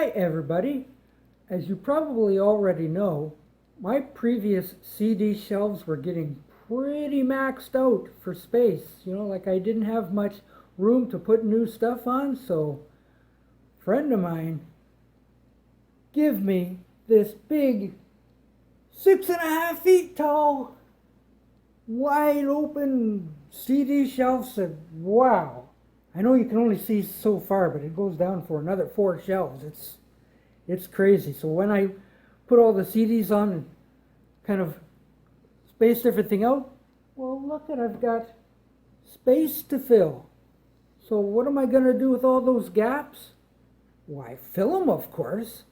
Hi everybody. As you probably already know, my previous CD shelves were getting pretty maxed out for space. Like I didn't have much room to put new stuff on, so a friend of mine give me this big 6.5 feet tall, wide open CD shelf. Said, wow. I know you can only see so far, but it goes down for another 4 shelves. It's crazy. So when I put all the CDs on and kind of spaced everything out, well, look at, I've got space to fill. So what am I going to do with all those gaps? Why, fill them, of course.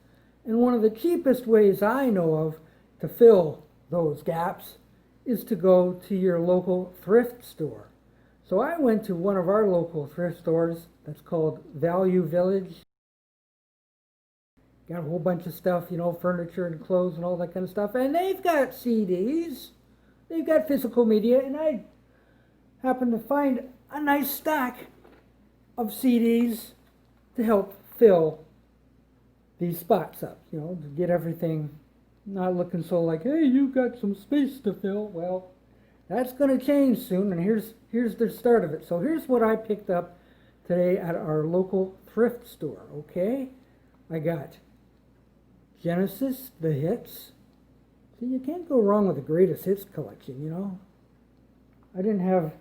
And one of the cheapest ways I know of to fill those gaps is to go to your local thrift store. So I went to one of our local thrift stores that's called Value Village. Got a whole bunch of stuff, furniture and clothes and all that kind of stuff. And they've got CDs. They've got physical media. And I happened to find a nice stack of CDs to help fill these spots up, to get everything not looking so like, hey, you got some space to fill. Well, that's going to change soon, and here's the start of it. So here's what I picked up today at our local thrift store, okay? I got Genesis, the hits. See, you can't go wrong with the greatest hits collection, I didn't have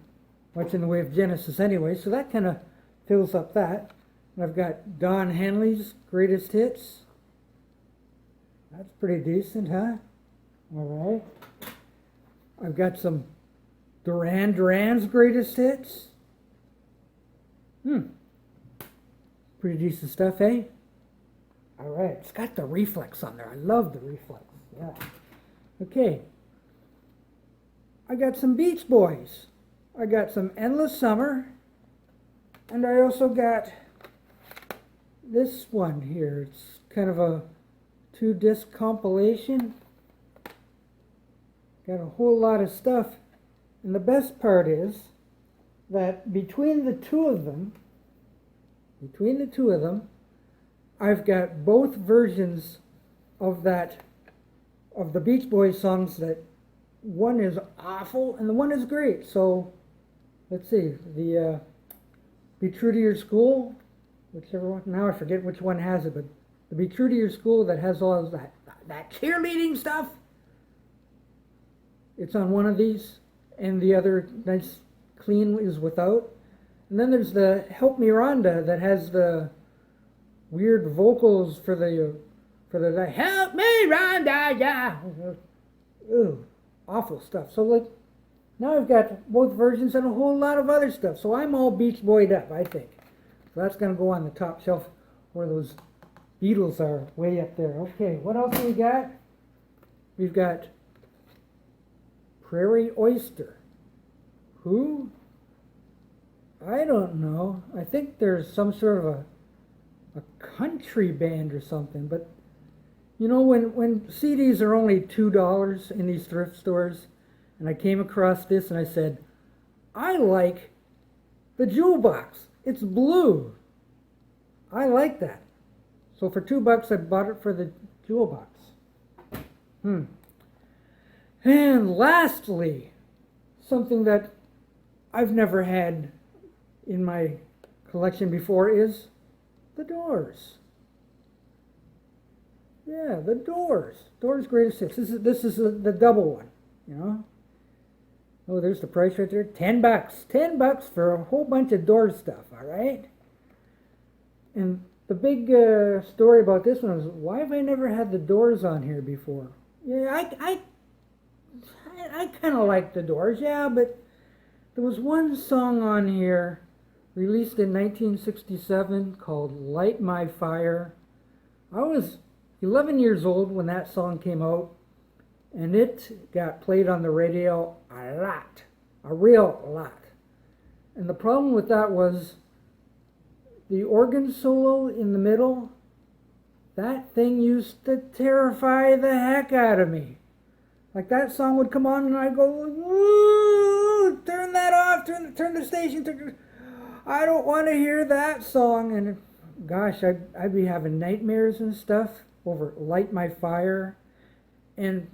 much in the way of Genesis anyway, so that kind of fills up that. And I've got Don Henley's greatest hits. That's pretty decent, huh? All right. I've got some Duran's greatest hits. Pretty decent stuff, eh? All right. It's got the reflex on there. I love the reflex. Yeah. Okay. I got some Beach Boys. I got some Endless Summer. And I also got this one here. It's kind of a 2-disc compilation. Got a whole lot of stuff. And the best part is that between the two of them, I've got both versions of the Beach Boys songs. That one is awful and the one is great. So let's see, the Be True to Your School, whichever one, now I forget which one has it, but the Be True to Your School that has all of that cheerleading stuff, it's on one of these, and the other nice clean is without. And then there's the Help Me Rhonda that has the weird vocals for the Help Me Rhonda, yeah. Ooh, awful stuff. So like, now I've got both versions and a whole lot of other stuff. So I'm all Beach Boyed up, I think. So that's going to go on the top shelf where those Beatles are, way up there. Okay, what else do we got? We've got Prairie Oyster. Who? I don't know. I think there's some sort of a country band or something. But, when CDs are only $2 in these thrift stores, and I came across this and I said, I like the jewel box. It's blue. I like that. So for $2, I bought it for the jewel box. And lastly, something that I've never had in my collection before is the Doors. Yeah, the Doors. Doors Greatest Hits. This is the double one, Oh, there's the price right there. $10. $10 for a whole bunch of Doors stuff, all right? And the big story about this one is, why have I never had the Doors on here before? Yeah, I kind of like the Doors, yeah, but there was one song on here released in 1967 called Light My Fire. I was 11 years old when that song came out, and it got played on the radio a lot, a real lot. And the problem with that was the organ solo in the middle. That thing used to terrify the heck out of me. Like that song would come on and I'd go, woo, turn that off, turn the station. I don't want to hear that song. And gosh, I'd be having nightmares and stuff over Light My Fire. And,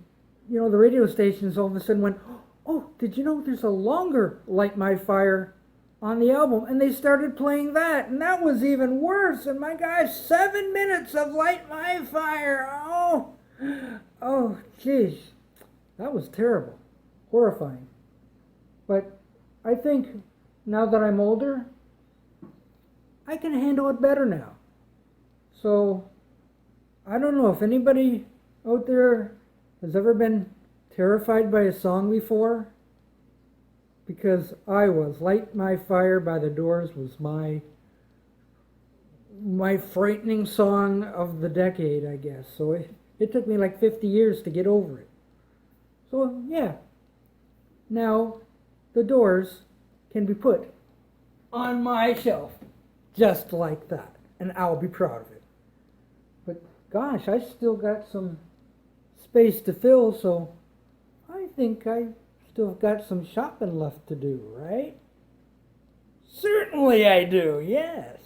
the radio stations all of a sudden went, oh, did you know there's a longer Light My Fire on the album? And they started playing that, and that was even worse. And my gosh, 7 minutes of Light My Fire. Oh, geez. That was terrible. Horrifying. But I think now that I'm older, I can handle it better now. So, I don't know if anybody out there has ever been terrified by a song before, because I was. Light My Fire by the Doors was my frightening song of the decade, I guess. So it took me like 50 years to get over it. So yeah, now the Doors can be put on my shelf just like that, and I'll be proud of it. But gosh, I still got some space to fill, so I think I still got some shopping left to do, right? Certainly I do, yes.